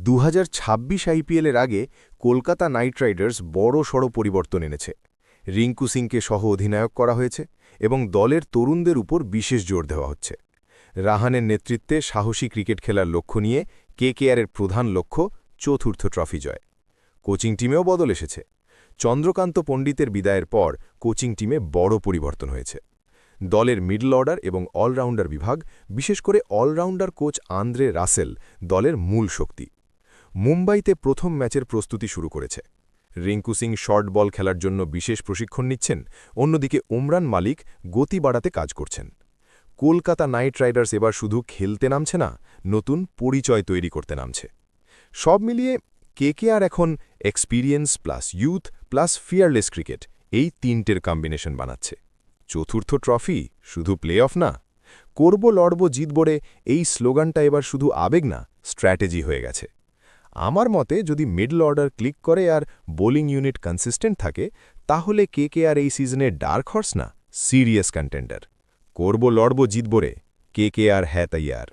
2026 আইপিএলের আগে Kolkata night Riders বড়সড় পরিবর্তন এনেছে। রিঙ্কু সিংকে সহ অধিনায়ক করা হয়েছে এবং দলের তরুণদের উপর বিশেষ জোর দেওয়া হচ্ছে। রাহানের নেতৃত্বে সাহসী ক্রিকেট খেলার লক্ষ্য নিয়ে কেকেআরের প্রধান লক্ষ্য চতুর্থ ট্রফি জয়। কোচিং টিমেও বদল এসেছে। চন্দ্রকান্ত পণ্ডিতের বিদায়ের পর কোচিং টিমে বড় পরিবর্তন হয়েছে। দলের মিডল অর্ডার এবং অলরাউন্ডার বিভাগ, বিশেষ করে অলরাউন্ডার কোচ আন্দ্রে রাসেল দলের মূল শক্তি। মুম্বাইতে প্রথম ম্যাচের প্রস্তুতি শুরু করেছে। রিঙ্কু সিং শর্ট বল খেলার জন্য বিশেষ প্রশিক্ষণ নিচ্ছেন, অন্যদিকে উমরান মালিক গতি বাড়াতে কাজ করছেন। কলকাতা নাইট রাইডার্স এবার শুধু খেলতে নামছে না, নতুন পরিচয় তৈরি করতে নামছে। সব মিলিয়ে কেকেআর এখন experience plus youth plus fearless cricket, এই তিনটের কম্বিনেশন বানাচ্ছে। চতুর্থ ট্রফি শুধু প্লে অফ না, করব লড়ব জিতবরে, এই স্লোগানটা এবার শুধু আবেগ না, স্ট্র্যাটেজি হয়ে গেছে। আমার মতে যদি মিডল অর্ডার ক্লিক করে আর বোলিং ইউনিট কনসিস্টেন্ট থাকে, তাহলে কেকেআর এই সিজনে ডার্ক হর্স না, সিরিয়াস কন্টেন্ডার। করব লড়ব জিতবরে, কেকেআর হ্যাঁ তৈয়ার।